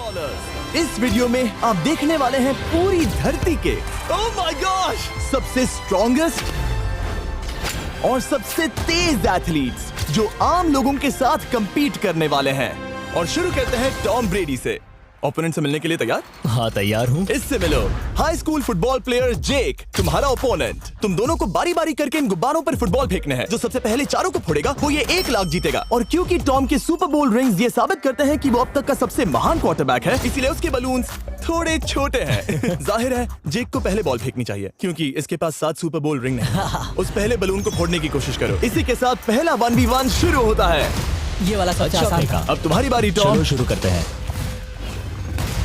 $1,000,000। इस वीडियो में आप देखने वाले हैं पूरी धरती के ओह माय गॉश सबसे स्ट्रॉन्गेस्ट और सबसे तेज एथलीट्स जो आम लोगों के साथ compete करने वाले हैं। और शुरू करते हैं टॉम ब्रेडी से। ओपोनेंट से मिलने के लिए तैयार? हाँ तैयार हूँ। इससे मिलो। हाई स्कूल फुटबॉल प्लेयर जेक तुम्हारा ओपोनेंट। तुम दोनों को बारी बारी करके इन गुब्बारों पर फुटबॉल फेंकने हैं। जो सबसे पहले चारों को फोड़ेगा वो ये 1,00,000 जीतेगा। और क्योंकि टॉम के सुपर बोल रिंग्स ये साबित करते हैं कि वो अब तक का सबसे महान क्वार्टरबैक है, इसीलिए उसके बलून्स थोड़े छोटे हैं। जाहिर है जेक को पहले बॉल फेंकनी चाहिए क्योंकि इसके पास 7 सुपर बोल रिंग नहीं। उस पहले बलून को फोड़ने की कोशिश करो। इसी के साथ पहला 1v1 शुरू होता है। ये वाला सबसे आसान था। अब तुम्हारी बारी टॉम। चलो शुरू करते हैं।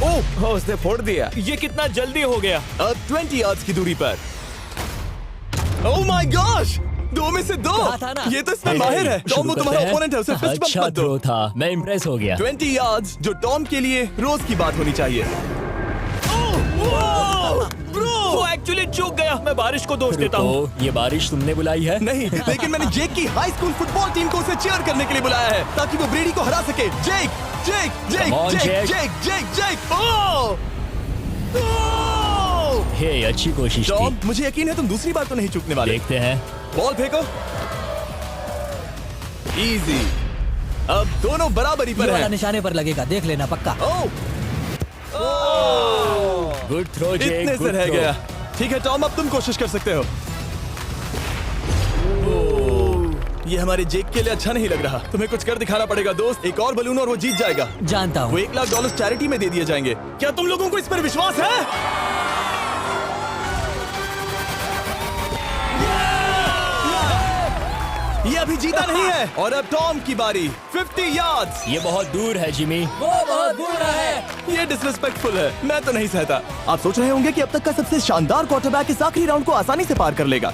ओह उसने फोड़ दिया। ये कितना जल्दी हो गया। अब 20 यार्ड्स की दूरी पर। ओह माय गॉश 2 में से 2। कहा था ना। ये तो इसमें माहिर है। टॉम वो तुम्हारा ओपोनेंट है, उसे फिस्ट बम्प अच्छा मत दो। थ्रो था, मैं इम्प्रेस हो गया। 20 यार्ड्स जो टॉम के लिए रोज की बात होनी चाहिए। वो एक्चुअली चूक गया। मैं बारिश को दोष देता हूँ। ये बारिश तुमने बुलाई है? नहीं, लेकिन मैंने जेक की हाई स्कूल फुटबॉल टीम को उसे चीयर करने के लिए बुलाया है ताकि वो ब्रेडी को हरा सके। जेक जेक जेक Come on, जेक Jake. जेक जेक जेक ओह हे अच्छी कोशिश टॉम थी। मुझे यकीन है तुम दूसरी बार तो नहीं चूकने वाले। देखते हैं। बॉल फेंको। इजी। अब दोनों बराबरी ये पर वाला हैं। निशाने पर लगेगा, देख लेना पक्का। ओह गुड थ्रो जेक। इतने से good रह throw. गया। ठीक है टॉम अब तुम कोशिश कर सकते हो। ये हमारे जेक के लिए अच्छा नहीं लग रहा। तुम्हें कुछ कर दिखाना पड़ेगा दोस्त। एक और बलून और वो जीत जाएगा। जानता वो हूँ। $1,00,000 चैरिटी में दे दिए जाएंगे। क्या तुम लोगों को इस पर विश्वास है? ये अभी जीता नहीं है। और अब टॉम की बारी। 50 यार्ड्स। ये बहुत दूर है जिमी। वो बहुत बुरा है। ये डिसरिस्पेक्टफुल है। मैं तो नहीं सहता। आप सोच रहे होंगे कि अब तक का सबसे शानदार क्वार्टरबैक इस आखिरी राउंड को आसानी से पार कर लेगा।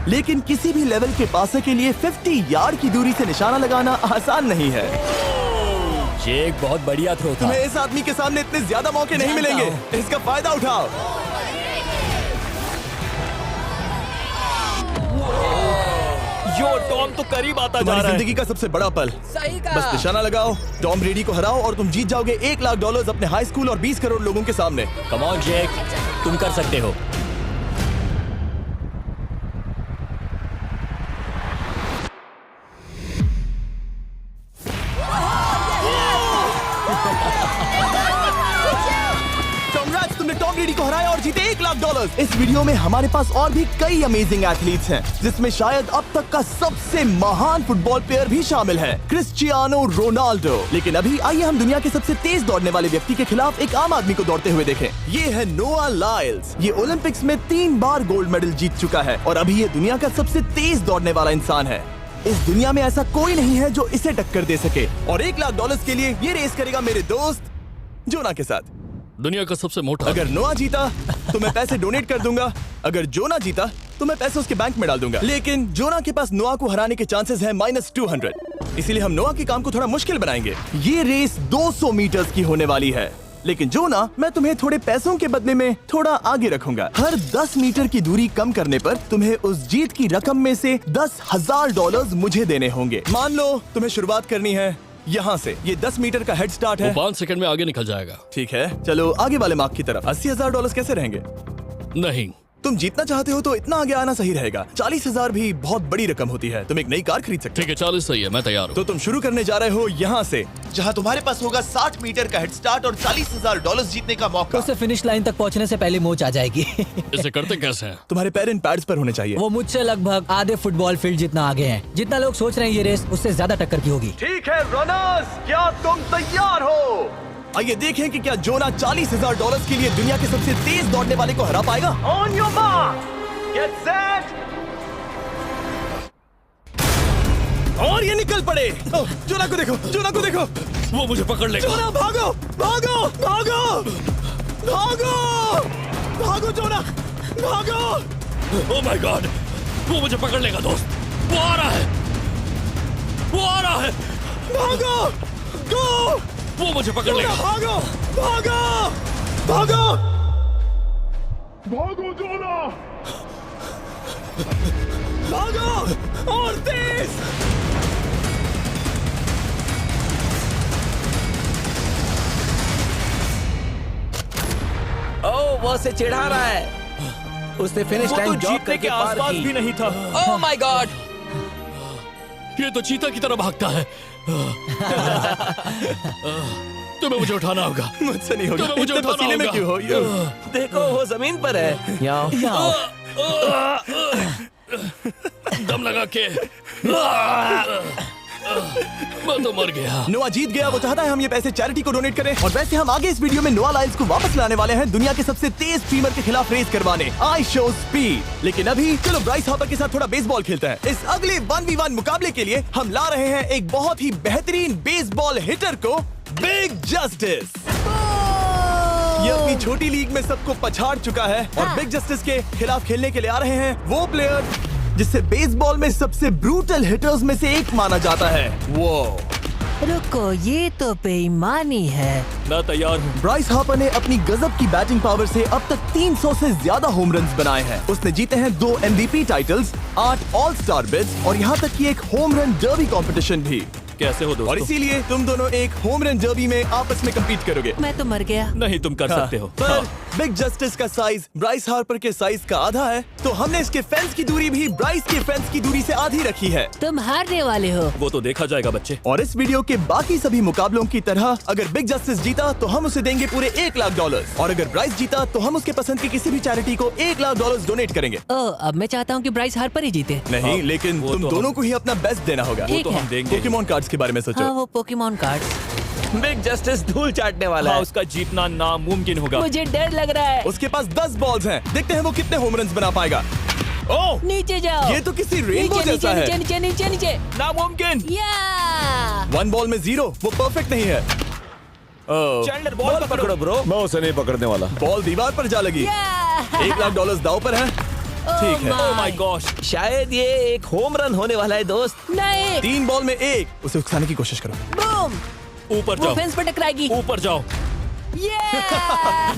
लेकिन किसी भी लेवल के पासे के लिए 50 यार्ड की दूरी से निशाना लगाना आसान नहीं है। जेक बहुत बढ़िया थ्रो था। तुम्हें इस आदमी के सामने इतने ज्यादा मौके नहीं जानता मिलेंगे। इसका फायदा उठाओ। यो टॉम तो करीब आता जा तुम्हारी रहा है। जिंदगी का सबसे बड़ा पल। सही बस निशाना लगाओ, टॉम ब्रेडी को हराओ और तुम जीत जाओगे $1,00,000 अपने हाई स्कूल और 20 करोड़ लोगों के सामने। कम ऑन जेक, तुम कर सकते हो। Congrats, तुमने टॉम ब्रेडी को हराया और जीते $1,00,000। इस वीडियो में हमारे पास और भी कई अमेजिंग एथलीट्स हैं, जिसमें शायद अब तक का सबसे महान फुटबॉल प्लेयर भी शामिल है, क्रिस्टियानो रोनाल्डो। लेकिन अभी आइए हम दुनिया के सबसे तेज दौड़ने वाले व्यक्ति के खिलाफ एक आम आदमी को दौड़ते हुए देखें। ये है नोआ लाइल्स। ये ओलंपिक्स में 3 बार गोल्ड मेडल जीत चुका है और अभी ये दुनिया का सबसे तेज दौड़ने वाला इंसान है। इस दुनिया में ऐसा कोई नहीं है जो इसे टक्कर दे सके। और $1,00,000 के लिए ये रेस करेगा मेरे दोस्त जोना के साथ। दुनिया का सबसे मोटा। अगर नोआ जीता तो मैं पैसे डोनेट कर दूंगा। अगर जोना जीता तो मैं पैसे उसके बैंक में डाल दूंगा। लेकिन जोना के पास नोआ को हराने के चांसेस हैं -200। इसीलिए हम नोआ के काम को थोड़ा मुश्किल बनाएंगे। ये रेस 200 मीटर्स की होने वाली है। लेकिन जोना, मैं तुम्हें थोड़े पैसों के बदले में थोड़ा आगे रखूंगा। हर 10 मीटर की दूरी कम करने पर तुम्हें उस जीत की रकम में से $10,000 मुझे देने होंगे। मान लो तुम्हें शुरुआत करनी है यहाँ से। ये 10 मीटर का हेड स्टार्ट है। 5 सेकंड में आगे निकल जाएगा। ठीक है, चलो आगे वाले मार्क की तरफ। $80,000 कैसे रहेंगे? नहीं, तुम जीतना चाहते हो तो इतना आगे आना सही रहेगा। 40,000 भी बहुत बड़ी रकम होती है। तुम एक नई कार खरीद सकते ठीक है 40 सही है, मैं तैयार हूँ। हो। तो तुम शुरू करने जा रहे हो यहाँ से, जहाँ तुम्हारे पास होगा 60 मीटर का हेड स्टार्ट और $40,000 जीतने का मौका। उसे फिनिश लाइन तक पहुँचने से पहले मोच आ जाएगी। इसे करते कैसे हैं? तुम्हारे पैर इन पैड्स पर होने चाहिए। वो मुझसे लगभग आधे फुटबॉल फील्ड जितना आगे हैं। जितना लोग सोच रहे हैं ये रेस उससे ज्यादा टक्कर की होगी। ठीक है रनर्स, क्या तुम तैयार हो? आइए देखें कि क्या जोना $40,000 के लिए दुनिया के सबसे तेज दौड़ने वाले को हरा पाएगा। On your mark, get set, और ये निकल पड़े। ओह, जोना को देखो, जोना को देखो। वो मुझे पकड़ लेगा। जोना भागो, भागो, भागो, भागो, भागो जोना, भागो। ओह माय गॉड, वो मुझे पकड़ लेगा दोस्त। वो आ रहा है, वो आ रहा है। भागो, गो, वो मुझे पकड़ लेगा। भागो, भागो, भागो, भागो जोना। भागो और तेज। वो उसे चिढ़ा रहा है। उसने फिनिश वो तो लाइन जॉब जीतने करके के पार आसपास की। भी नहीं था। Oh my God! ये तो चीता की तरह भागता है। तुम्हें मुझे उठाना होगा। मुझसे नहीं होगा। तुम्हें मुझे इतने उठाना पसीने में होगा। क्यों हो? देखो वो जमीन पर है। याओ। दम लगा के मैं तो मर गया। नोआ जीत गया। वो चाहता है हम ये पैसे चैरिटी को डोनेट करें। और वैसे हम आगे इस वीडियो में नोआ लाइल्स को वापस लाने वाले हैं दुनिया के सबसे तेज स्ट्रीमर के खिलाफ रेस करवाने, आई शो स्पीड। लेकिन अभी चलो ब्राइस हापर के साथ थोड़ा बेसबॉल खेलते हैं। इस अगले 1v1 मुकाबले के लिए हम ला रहे हैं एक बहुत ही बेहतरीन बेसबॉल हिटर को, बिग जस्टिस। ये अपनी छोटी लीग में सबको पछाड़ चुका है और बिग जस्टिस के खिलाफ खेलने के लिए आ रहे हैं वो प्लेयर जिसे बेसबॉल में सबसे ब्रूटल हिटर्स में से एक माना जाता है। वो रुको, ये तो बेईमानी है। मैं तैयार हूँ। ब्राइस हापर ने अपनी गजब की बैटिंग पावर से अब तक 300 से ज्यादा होम रन्स बनाए हैं। उसने जीते हैं 2 MVP titles, 8 all star bids और यहाँ तक कि एक होम रन डर्बी कंपटीशन भी। कैसे हो और दोस्तों? इसीलिए तुम दोनों एक होम रन डर्बी में आपस में कम्पीट करोगे। मैं तो मर गया। नहीं, तुम कर सकते हो। पर बिग जस्टिस का साइज ब्राइस हार्पर के साइज का आधा है, तो हमने इसके फेंस की दूरी भी ब्राइस के फेंस की दूरी से आधी रखी है। तुम हारने वाले हो। वो तो देखा जाएगा बच्चे। और इस वीडियो के बाकी सभी मुकाबलों की तरह अगर बिग जस्टिस जीता तो हम उसे देंगे पूरे $1 लाख और अगर ब्राइस जीता तो हम उसके पसंद की किसी भी चैरिटी को $1 लाख डोनेट करेंगे। ओह, अब मैं चाहता हूँ कि ब्राइस हार्पर ही जीते। नहीं, हाँ, लेकिन वो तुम तो दोनों हम- को ही अपना बेस्ट देना होगा। ठीक तो है। हम देंगे। पोकेमॉन कार्ड्स के बारे में सोचो। हाँ, वो पोकेमॉन कार्ड। बिग जस्टिस धूल चाटने वाला हाँ, है। उसका जीतना नामुमकिन होगा। मुझे डर लग रहा है। उसके पास 10 बॉल्स हैं, देखते हैं वो कितने होम रन्स बना पाएगा। ओह, नीचे जाओ। ये तो किसी रेनबो नीचे जैसा नीचे है। नीचे नीचे नीचे। नामुमकिन। या 1 बॉल में 0, वो परफेक्ट नहीं है। चैंडलर बॉल पकड़ो। ब्रो। मैं उसे नहीं पकड़ने वाला। बॉल दीवार पर जा लगी। $1 लाख दाव पर है। ठीक है। Oh my gosh. शायद ये एक होम रन होने वाला है दोस्त। नहीं। 3 बॉल में 1, उसे उकसाने की कोशिश करो। बूम। ऊपर वो जाओ। फेंस पर टकराएगी। ऊपर जाओ।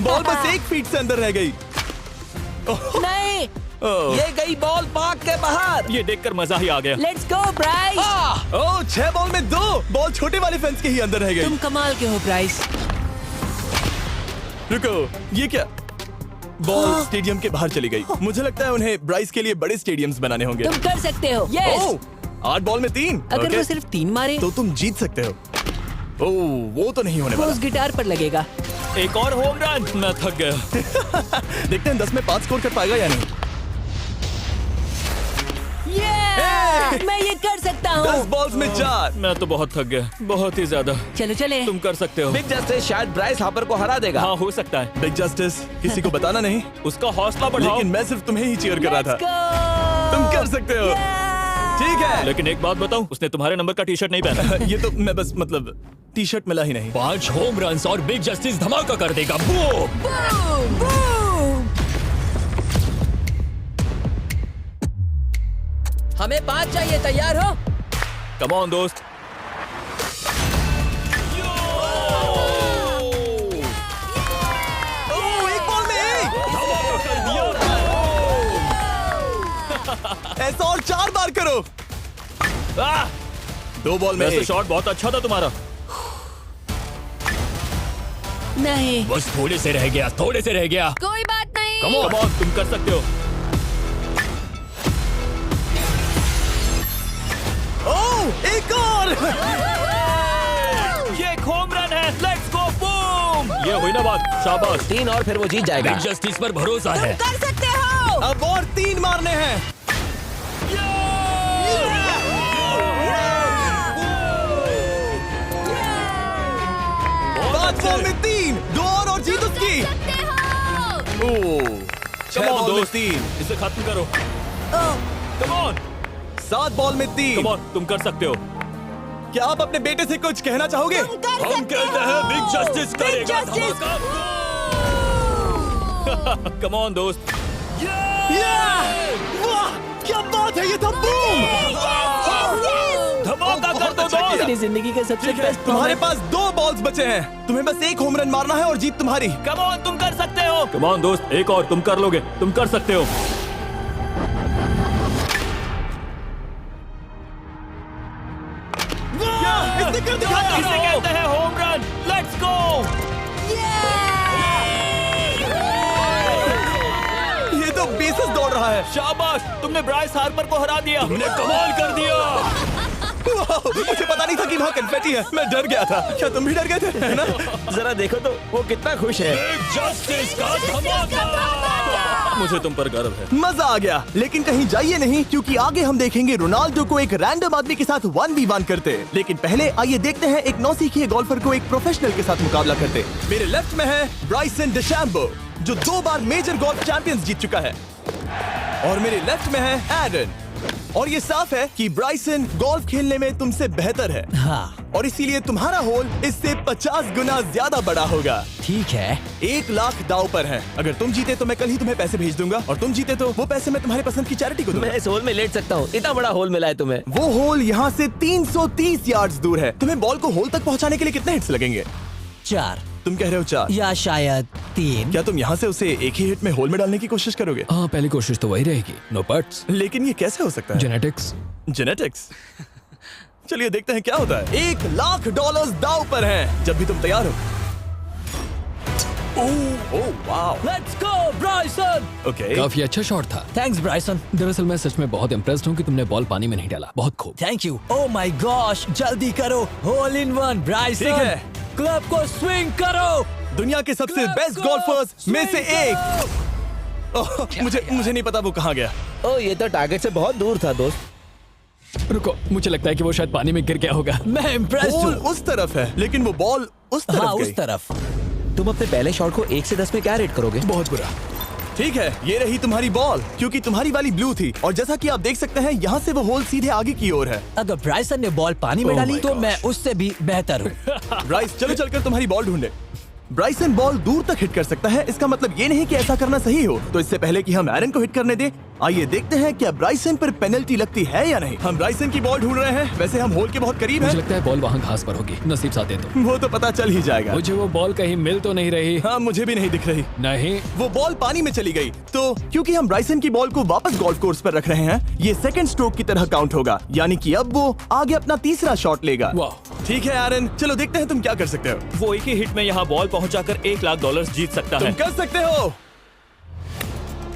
बॉल बस 1 फीट से अंदर रह गई। नहीं। ये गई बॉल पार्क के बाहर। ये देखकर मजा ही आ गया। Let's go Bryce. Oh, 6 ball में 2, बॉल छोटे वाले फेंस के ही अंदर रह गई। तुम कमाल के हो ब्राइस। रुको, ये क्या? बॉल स्टेडियम के बाहर चली गई। मुझे लगता है उन्हें ब्राइस के लिए बड़े स्टेडियम्स बनाने होंगे। तुम कर सकते हो। यस। ओह, 8 बॉल में 3। अगर ओके, वो सिर्फ 3 मारे तो तुम जीत सकते हो। ओह, वो तो नहीं होने वो वाला। उस गिटार पर लगेगा। एक और होम रन। मैं थक गया। देखते हैं 10 में 5 स्कोर कर पाएगा या नहीं। मैं ये कर सकता 10 हूँ। बॉल्स में 4। मैं तो बहुत थक गया, बहुत ही ज्यादा। चलो चले। तुम कर सकते हो। बिग जस्टिस शायद ब्राइस हापर को हरा देगा। हाँ, हो सकता है। बिग जस्टिस किसी को बताना नहीं, उसका हौसला बढ़ाओ। लेकिन मैं सिर्फ तुम्हें ही चीयर कर रहा था। Let's go! तुम कर सकते हो। ठीक है। लेकिन एक बात बताऊं, उसने तुम्हारे नंबर का टी शर्ट नहीं पहना। ये तो मैं बस मतलब टी शर्ट मिला ही नहीं। 5 होम रन्स और बिग जस्टिस धमाका कर देगा। बूम! Boom! Boom! हमें 5 चाहिए। तैयार हो? कम ऑन दोस्त। ओह, 1 बॉल में 1। ऐसा और 4 बार करो। 2 बॉल में वैसे 1। शॉट बहुत अच्छा था तुम्हारा। नहीं। बस थोड़े से रह गया, थोड़े से रह गया। कोई बात नहीं। कम ऑन, तुम कर सकते हो। ओह, एक और। ये एक होम रन है। Let's go, boom. ये हुई ना बात। शाबाश। 3 और फिर वो जीत जाएगा। बिग जस्टिस पर भरोसा है। कर सकते हो। अब और 3 मारने हैं। 5 बॉल में 3, 2 और जीत उसकी। ओह, 6 कम ऑन बॉल में दोस्त, 3, इसे खत्म करो। कम ऑन, 7 बॉल में 3। कम ऑन, तुम कर सकते हो। क्या आप अपने बेटे से कुछ कहना चाहोगे? हम कहते हैं बिग जस्टिस करेगा धमाका। कम ऑन दोस्त। वाह, क्या बात है, ये था बूम। धमाका कर दो अच्छा किया। मेरी जिंदगी का सबसे ठीक है, बेस्ट तुम्हारे पास 2 बॉल्स बचे हैं। तुम्हें बस 1 होम रन मारना है और जीत तुम्हारी। कम ऑन, तुम कर सकते हो। कम ऑन दोस्त, एक और, तुम कर लोगे, तुम कर सकते हो। इसने कर दिखाया। इसे कहते हैं होम रन। Let's go. शाबाश, तुमने ब्राइस हार्पर को हरा दिया। तुमने कमाल कर दिया। वाह, मुझे पता नहीं था कि वहाँ कन्फेटी है। मैं डर गया था। क्या तुम भी डर गए थे, है ना? जरा देखो तो वो कितना खुश है। जस्टिस का धमाका। मुझे तुम पर गर्व है। मजा आ गया। लेकिन कहीं जाइए नहीं, क्योंकि आगे हम देखेंगे रोनाल्डो को एक रैंडम आदमी के साथ 1v1 करते। लेकिन पहले आइए देखते हैं एक नौसिखिए गोल्फर को एक प्रोफेशनल के साथ मुकाबला करते। मेरे लेफ्ट में है ब्राइसन डेशैम्बो, जो 2 बार मेजर गोल्फ चैंपियंस जीत चुका है, और मेरे लेफ्ट में है एरन। और ये साफ है कि ब्राइसन गोल्फ खेलने में तुमसे बेहतर है, हाँ और इसीलिए तुम्हारा होल इससे 50 गुना ज्यादा बड़ा होगा। ठीक है। 1 लाख दाव पर है। अगर तुम जीते तो मैं कल ही तुम्हें पैसे भेज दूंगा, और तुम जीते तो वो पैसे मैं तुम्हारे पसंद की चैरिटी को दूंगा। मैं इस होल में लेट सकता हूँ। इतना बड़ा होल मिला है तुम्हें। वो होल यहाँ से 330 यार्ड्स दूर है। तुम्हें बॉल को होल तक पहुँचाने के लिए कितने हिट्स लगेंगे? 4 तुम कह रहे हो 4? या शायद 3। क्या तुम यहाँ से उसे एक ही हिट में होल में डालने की कोशिश करोगे? हाँ, पहली कोशिश तो वही रहेगी। नो पट्स। लेकिन ये कैसे हो सकता है? जेनेटिक्स। जेनेटिक्स। चलिए देखते हैं क्या होता है। $1 लाख दाव पर है, जब भी तुम तैयार हो। Oh wow, let's go Bryson. Okay. काफी अच्छा शॉट था। Thanks Bryson. दरअसल मैं सच में बहुत इम्प्रेस्ड हूँ कि तुमने बॉल पानी में नहीं डाला। बहुत खूब। Thank you. Oh my gosh, जल्दी करो। होल इन 1 ब्राइसन। ठीक है। क्लब को स्विंग करो। दुनिया के सबसे बेस्ट गोल्फर्स में से एक। ओह, मुझे नहीं पता वो कहाँ गया। ओ, ये तो टारगेट से बहुत दूर था दोस्त। रुको, मुझे लगता है कि वो शायद पानी में गिर गया होगा। मैं इम्प्रेस्ड बॉल हूँ। उस तरफ है, लेकिन वो बॉल उस तरफ हाँ, गई। उस तरफ। तुम अपने पहले शॉट को 1 से 10 में क्या रेट करोगे? बहुत बुरा। ठीक है, ये रही तुम्हारी बॉल, क्योंकि तुम्हारी वाली ब्लू थी, और जैसा कि आप देख सकते हैं यहाँ से वो होल सीधे आगे की ओर है। अगर ब्राइसन ने बॉल पानी में Oh डाली my तो gosh. मैं उससे भी बेहतर हूँ। ब्राइस, चलो चलकर तुम्हारी बॉल ढूंढे। ब्राइसन बॉल दूर तक हिट कर सकता है, इसका मतलब ये नहीं कि ऐसा करना सही हो। तो इससे पहले कि हम एरन को हिट करने दें, आइए देखते हैं क्या ब्राइसन पर पेनल्टी लगती है या नहीं। हम ब्राइसन की बॉल ढूंढ रहे हैं। वैसे हम होल के बहुत करीब मुझे हैं। लगता है बॉल वहाँ घास पर होगी। नसीब साथ दे तो। वो तो पता चल ही जाएगा। मुझे वो बॉल कहीं मिल तो नहीं रही। हाँ, मुझे भी नहीं दिख रही। नहीं। वो बॉल पानी में चली गई। तो क्योंकि हम ब्राइसन की बॉल को वापस गोल्फ कोर्स पर रख रहे हैं, ये सेकंड स्ट्रोक की तरह काउंट होगा, यानी कि अब वो आगे अपना तीसरा शॉट लेगा। वाह। ठीक है एरन, चलो देखते हैं तुम क्या कर सकते हो। वो एक ही हिट में यहाँ बॉल पहुँचाकर $1 लाख जीत सकता तुम है। कर सकते हो।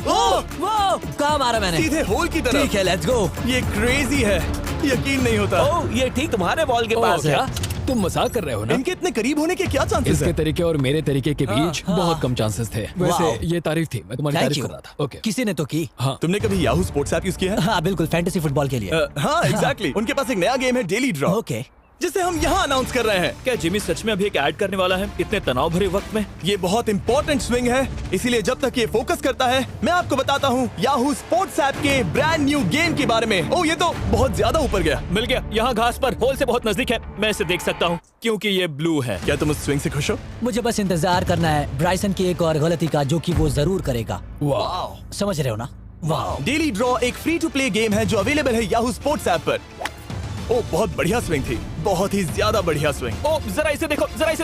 ओह, वो कहाँ मारा मैंने? सीधे होल की तरफ। ठीक है, लेट्स गो। ये क्रेजी है, यकीन नहीं होता। ओ, ये ठीक तुम्हारे बॉल के पास है। क्या तुम मजाक कर रहे हो ना? इनके इतने करीब होने के क्या चांसेस इसके हैं? तरीके और मेरे तरीके के बीच बहुत कम चांसेस थे। वैसे वाओ। ये तारीफ थी, मैं तुम्हारी थैंक तारीफ यू। कर रहा था। ओके। किसी ने तो की। हाँ। तुमने कभी याहू स्पोर्ट्स ऐप यूज किया है? हाँ बिल्कुल, फैंटेसी फुटबॉल के लिए। हाँ एग्जैक्टली। उनके पास एक नया गेम है, डेली ड्रॉ, ओके। जिसे हम यहाँ अनाउंस कर रहे हैं। क्या जिमी सच में अभी एक ऐड करने वाला है इतने तनाव भरे वक्त में? ये बहुत इंपॉर्टेंट स्विंग है, इसीलिए जब तक ये फोकस करता है, मैं आपको बताता हूँ याहू स्पोर्ट्स ऐप के ब्रांड न्यू गेम के बारे में। ओह, ये तो बहुत ज्यादा ऊपर गया। मिल गया, यहाँ घास पर होल से बहुत नजदीक है। मैं इसे देख सकता हूँ क्योंकि ये ब्लू है। क्या तुम उस स्विंग से खुश हो? मुझे बस इंतजार करना है ब्राइसन की एक और गलती का, जो कि वो जरूर करेगा। वाह। समझ रहे हो ना? वाह। डेली ड्रॉ एक फ्री टू प्ले गेम है जो अवेलेबल है याहू स्पोर्ट्स ऐप पर। ओह, बहुत बढ़िया स्विंग थी, बहुत ही ज्यादा बढ़िया स्विंग। ओ, जरा इसे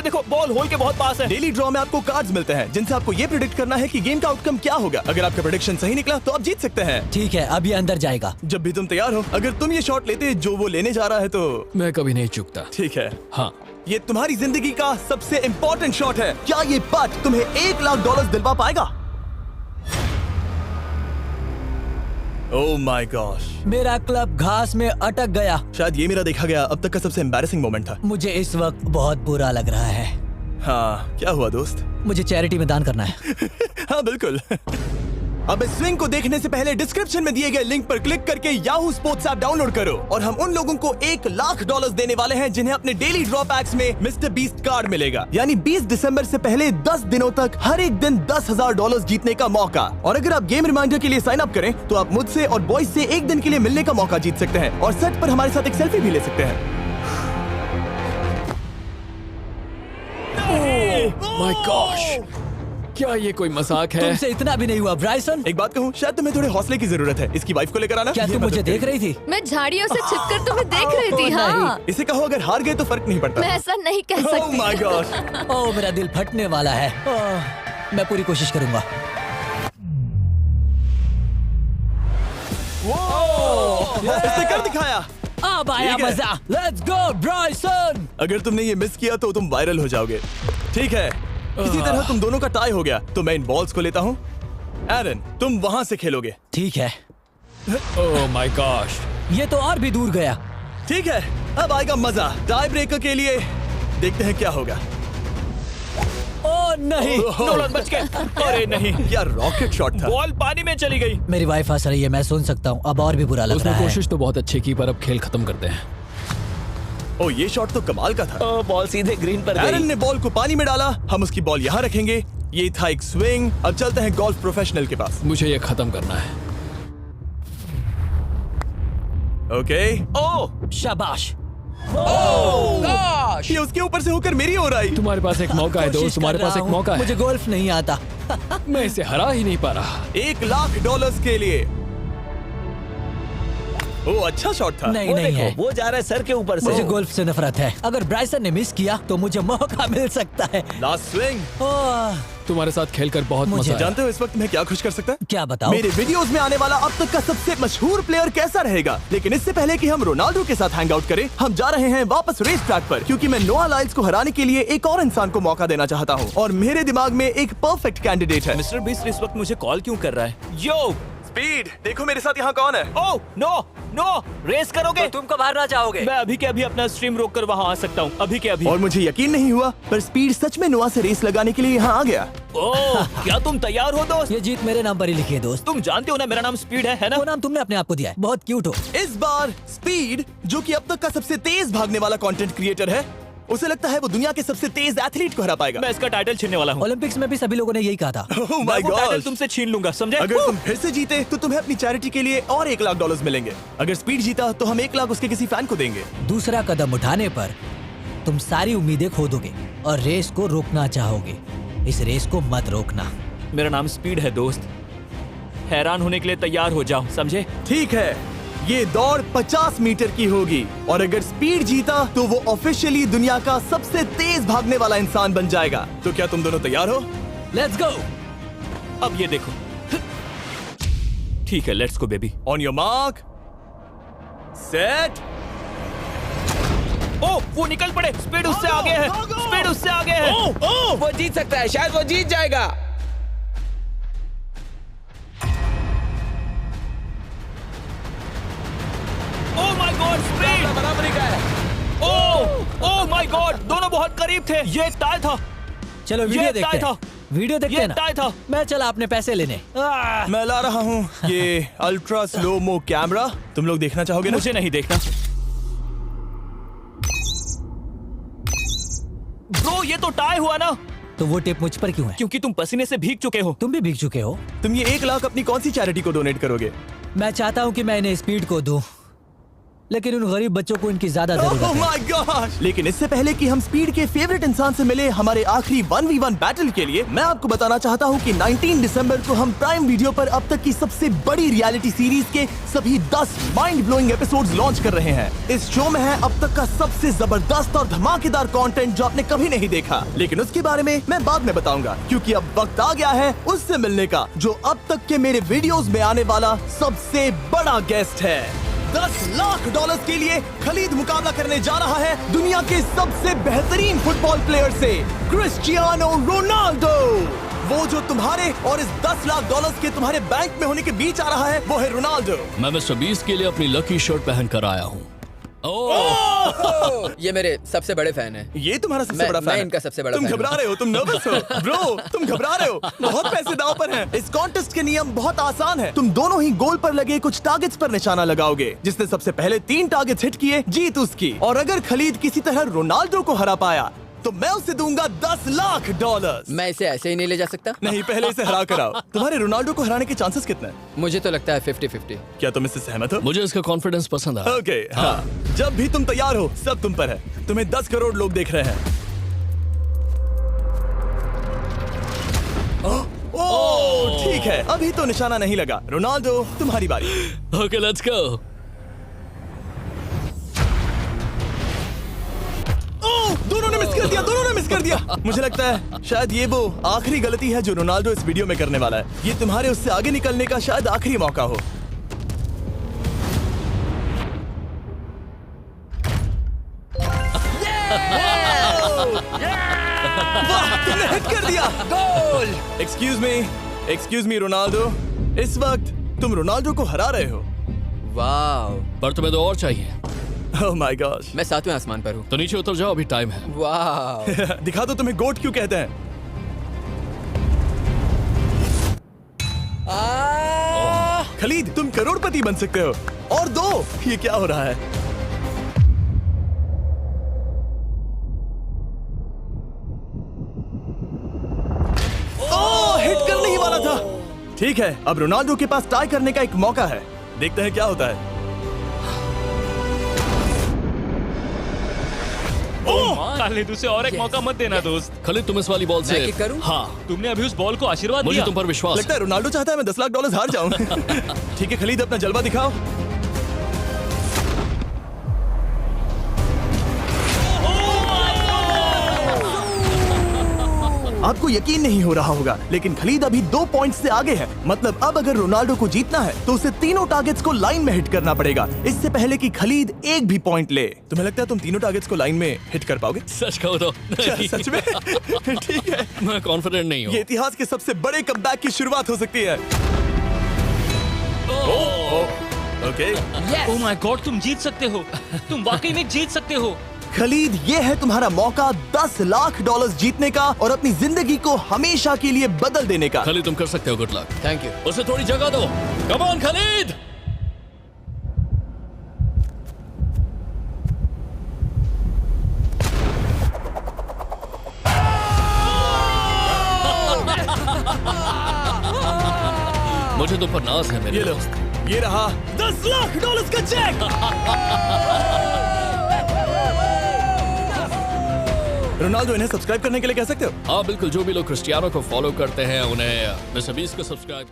देखो, बॉल होल के बहुत पास है। डेली ड्रॉ में आपको कार्ड्स मिलते हैं, जिनसे आपको ये प्रेडिक्ट करना है कि गेम का आउटकम क्या होगा। अगर आपका प्रेडिक्शन सही निकला तो आप जीत सकते हैं। ठीक है, अब ये अंदर जाएगा। जब भी तुम तैयार हो, अगर तुम ये शॉट लेते जो वो लेने जा रहा है तो मैं कभी नहीं चूकता। ठीक है। हाँ। ये तुम्हारी जिंदगी का सबसे इम्पोर्टेंट शॉट है। क्या ये पट तुम्हें $1 लाख दिलवा पाएगा? ओह माय गॉश, मेरा क्लब घास में अटक गया। शायद ये मेरा देखा गया अब तक का सबसे एम्बैरेसिंग मोमेंट था। मुझे इस वक्त बहुत बुरा लग रहा है। हाँ, क्या हुआ दोस्त? मुझे चैरिटी में दान करना है। हाँ बिल्कुल। अब इस स्विंग को देखने से पहले डिस्क्रिप्शन में दिए गए लिंक पर क्लिक करके याहू स्पोर्ट्स ऐप डाउनलोड करो, और हम उन लोगों को $1 लाख देने वाले हैं जिन्हें अपने डेली ड्रॉ पैक्स में मिस्टर बीस्ट कार्ड मिलेगा। यानी 20 दिसंबर से पहले 10 दिनों तक हर एक दिन $10,000 जीतने का मौका। और अगर आप गेम रिमाइंडर के लिए साइन अप करें तो आप मुझसे और बॉयज से एक दिन के लिए मिलने का मौका जीत सकते हैं, और सेट पर हमारे साथ एक सेल्फी भी ले सकते हैं। माय गॉश, क्या ये कोई मजाक है? तुमसे इतना भी नहीं हुआ ब्राइसन। एक बात कहूँ, शायद तुम्हें थोड़े हौसले की जरूरत है। इसकी वाइफ को लेकर आना। क्या ये तुम मुझे मदद देख करेगी। रही थी? मैं झाड़ियों से छिपकर तुम्हें देख रही थी। ओह, हाँ, इसे कहो अगर हार गए तो फर्क नहीं पड़ता। मैं ऐसा नहीं कह Oh सकती। my gosh! ओह, मेरा दिल फटने वाला है। ओह, मैं पूरी कोशिश करूंगा। इसने कर दिखाया। अब आया ठीक है। मजा। Let's go Bryson. अगर तुमने ये मिस किया तो तुम वायरल हो जाओगे। ठीक है, इसी तरह तुम दोनों का टाई हो गया, तो मैं इन बॉल्स को लेता हूँ एरन, तुम वहां से खेलोगे। ठीक है, ओह माय गॉश। ये तो और भी दूर गया। ठीक है, अब आएगा मजा। टाई ब्रेकर के लिए देखते हैं क्या होगा। ओ नहीं, नोलन बच गए। अरे नहीं, क्या रॉकेट शॉट था। बॉल पानी में चली गई। मेरी वाइफ हंस रही है, मैं सुन सकता हूँ। अब और भी बुरा लग उसने रहा है। कोशिश तो बहुत अच्छी की, पर अब खेल खत्म करते हैं। ओ, ये शॉट तो कमाल का था। बॉल सीधे ग्रीन पर एरन गई। ने बॉल को पानी में डाला, हम उसकी बॉल यहाँ रखेंगे। ये था एक स्विंग। अब चलते हैं गोल्फ प्रोफेशनल के पास। मुझे ये खत्म करना है। ओके। ओ शाबाश। ये उसके ऊपर से होकर मेरी ओर आई। तुम्हारे पास एक मौका है दोस्त, कोशिश तुम्हारे कर पास रहा एक हूँ। मौका है। मुझे गोल्फ नहीं आता। मैं इसे हरा ही नहीं पा रहा। $1,00,000 के लिए। ओ, अच्छा शॉट था। नहीं वो नहीं है, देखो, वो जा रहा है सर के ऊपर से। मुझे गोल्फ से नफरत है। अगर ब्राइसन ने मिस किया तो मुझे मौका मिल सकता है। Last swing. ओह, तुम्हारे साथ खेलकर बहुत मुझे मजा आया। जानते हो इस वक्त मैं क्या खुश कर सकता है? क्या बताओ? मेरे वीडियोस में आने वाला अब तक का सबसे मशहूर प्लेयर कैसा रहेगा। लेकिन इससे पहले कि हम रोनाल्डो के साथ हैंग आउट करें, हम जा रहे हैं वापस रेस ट्रैक पर, क्योंकि मैं नोआ लाइल्स को हराने के लिए एक और इंसान को मौका देना चाहता हूँ। और मेरे दिमाग में एक परफेक्ट कैंडिडेट है। मिस्टर बीस्ट इस वक्त मुझे कॉल क्यों कर रहा है? यो स्पीड, देखो मेरे साथ यहाँ कौन है। ओ नो नो, रेस करोगे? तुम कब हारना चाहोगे? मैं अभी के अभी अपना स्ट्रीम रोक कर वहाँ आ सकता हूँ। अभी के अभी। और मुझे यकीन नहीं हुआ, पर स्पीड सच में नोआ से रेस लगाने के लिए यहाँ आ गया। ओह, क्या तुम तैयार हो दोस्त? ये जीत मेरे नाम पर ही लिखी है दोस्त। तुम जानते हो ना मेरा नाम स्पीड है ना? वो नाम तुमने अपने आप को दिया है। बहुत क्यूट हो। इस बार स्पीड, जो कि अब तक का सबसे तेज भागने वाला कंटेंट क्रिएटर है, उसे लगता है वो दुनिया के सबसे तेज एथलीट को हरा पाएगा। मैं इसका टाइटल छीनने वाला हूँ। ओलंपिक्स में भी सभी लोगों ने यही कहा था। Oh मैं my वो टाइटल God! तुमसे छीन लूंगा, समझे? अगर तुम फिर से जीते तो तुम्हें अपनी चैरिटी के लिए और $1,00,000 मिलेंगे। अगर स्पीड जीता तो हम 1 लाख उसके किसी फैन को देंगे। दूसरा कदम उठाने पर तुम सारी उम्मीदें खो दोगे और रेस को रोकना चाहोगे। इस रेस को मत रोकना। मेरा नाम स्पीड है दोस्त। हैरान होने के लिए तैयार हो जाओ, समझे? ठीक है, ये दौड़ 50 मीटर की होगी और अगर स्पीड जीता तो वो ऑफिशियली दुनिया का सबसे तेज भागने वाला इंसान बन जाएगा। तो क्या तुम दोनों तैयार हो? Let's go. अब ये देखो। ठीक है, let's go baby. On your mark, set. ओ, वो निकल पड़े। स्पीड उससे आगे है। स्पीड उससे आगे है। वो जीत सकता है, शायद वो जीत जाएगा। ओह माय गॉड, स्पीड बराबरी का है। ओह माय गॉड, दोनों बहुत करीब थे। ये टाई था। चलो वीडियो ये देखते टाई हैं। वीडियो देखते ये हैं ना। टाई था। मैं चला अपने पैसे लेने। मैं ला रहा हूँ ये अल्ट्रा स्लो मो कैमरा। तुम लोग देखना चाहोगे ना? मुझे नहीं देखना। ब्रो, ये तो टाई हुआ ना? तो वो टिप मुझ पर क्यों है? क्योंकि तुम पसीने से भीग चुके हो। तुम भी भीग चुके हो। तुम ये 1 लाख अपनी कौन सी चैरिटी को डोनेट करोगे? मैं चाहता हूँ कि मैं इन्हें स्पीड को दूं, लेकिन उन गरीब बच्चों को इनकी ज्यादा जरूरत Oh है। my gosh! लेकिन इससे पहले कि हम स्पीड के फेवरेट इंसान से मिले हमारे आखिरी 1v1 बैटल के लिए, मैं आपको बताना चाहता हूँ कि 19 दिसंबर को हम प्राइम वीडियो पर अब तक की सबसे बड़ी रियलिटी सीरीज के सभी 10 माइंड ब्लोइंग एपिसोड्स लॉन्च कर रहे हैं। इस शो में है अब तक का सबसे जबरदस्त और धमाकेदार कंटेंट जो आपने कभी नहीं देखा, लेकिन उसके बारे में मैं बाद में बताऊंगा, क्योंकि अब वक्त आ गया है उससे मिलने का जो अब तक के मेरे वीडियोस में आने वाला सबसे बड़ा गेस्ट है। $10,00,000 के लिए खलीद मुकाबला करने जा रहा है दुनिया के सबसे बेहतरीन फुटबॉल प्लेयर से, क्रिस्टियानो रोनाल्डो। वो जो तुम्हारे और इस $10,00,000 के तुम्हारे बैंक में होने के बीच आ रहा है, वो है रोनाल्डो। मैं मिस्टर बीस्ट के लिए अपनी लकी शर्ट पहन कर आया हूँ। ये मेरे सबसे बड़े फैन है। ये तुम्हारा सबसे मैं- बड़ा फैन मैं है। इनका सबसे बड़ा तुम फैन हूं। घबरा रहे हो, तुम नर्वस हो ब्रो, तुम घबरा रहे हो। बहुत पैसे दांव पर हैं। इस कॉन्टेस्ट के नियम बहुत आसान है। तुम दोनों ही गोल पर लगे कुछ टारगेट्स पर निशाना लगाओगे। जिसने सबसे पहले 3 टारगेट्स हिट किए जीत उसकी। और अगर खलीद किसी तरह रोनाल्डो को हरा पाया तो मैं उसे दूंगा $10,00,000। मैं इसे ऐसे ही नहीं ले जा सकता। नहीं, पहले इसे हरा कर आओ। तुम्हारे रोनाल्डो को हराने के चांसेस कितने हैं? मुझे तो लगता है 50-50। क्या तुम इससे सहमत हो? मुझे इसका कॉन्फिडेंस पसंद आया। ओके, हाँ। जब भी तुम तैयार हो, सब तुम पर है। तुम्हें 10 करोड़ लोग देख रहे हैं। ओह, ठीक है, अभी तो निशाना नहीं लगा। रोनाल्डो, तुम्हारी बारी। Okay, let's go. दोनों ने मिस कर दिया, दोनों ने मिस कर दिया। मुझे लगता है शायद ये वो आखिरी गलती है जो रोनाल्डो इस वीडियो में करने वाला है। ये तुम्हारे उससे आगे निकलने का शायद आखिरी मौका हो। वाह, तुमने हिट कर दिया। Goal. Excuse me, excuse me Ronaldo, इस वक्त तुम रोनाल्डो को हरा रहे हो। वाह, पर तुम्हें तो और चाहिए, ओह माय गॉड। मैं 7वें आसमान पर हूँ। तो नीचे उतर जाओ, अभी टाइम है। वाह, दिखा दो तुम्हें गोट क्यों कहते हैं। खलीद, तुम करोड़पति बन सकते हो। और दो, ये क्या हो रहा है? ओह, हिट करने ही वाला था। ठीक है, अब रोनाल्डो के पास टाई करने का एक मौका है। देखते हैं क्या होता है। खालिद, उसे और एक मौका मत देना दोस्त। खलीद, तुम इस वाली बॉल से मैं किक करूं? हाँ, तुमने अभी उस बॉल को आशीर्वाद मुझे दिया। तुम पर विश्वास लगता है रोनाल्डो चाहता है मैं $10 लाख हार जाऊं। ठीक है खलीद, अपना जलवा दिखाओ। आपको यकीन नहीं हो रहा होगा, लेकिन खलीद अभी 2 पॉइंट से आगे है। मतलब अब अगर रोनाल्डो को जीतना है तो उसे तीनों टारगेट्स को लाइन में हिट करना पड़ेगा, इससे पहले कि खलीद एक भी पॉइंट ले। तुम्हें लगता है तुम तीनों टारगेट्स को लाइन में हिट कर पाओगे? सच कहो तो नहीं। सच में? ठीक है, मैं कॉन्फिडेंट नहीं हूँ। ये इतिहास के सबसे बड़े कमबैक की शुरुआत हो सकती है। ओके, ओह माय गॉड, तुम जीत सकते हो। तुम वाकई में जीत सकते हो। खलीद, ये है तुम्हारा मौका $10 लाख जीतने का और अपनी जिंदगी को हमेशा के लिए बदल देने का। खलीद, तुम कर सकते हो। Good luck. Thank you. उसे थोड़ी जगह दो। Come on Khalid. मुझे तुम पर नाज है मेरे ये लो, दोस्त। ये रहा $10 लाख का चेक। रोनाल्डो, इन्हें सब्सक्राइब करने के लिए कह सकते हो? हाँ बिल्कुल, जो भी लोग क्रिस्टियानो को फॉलो करते हैं उन्हें मिस्टर बीस्ट को सब्सक्राइब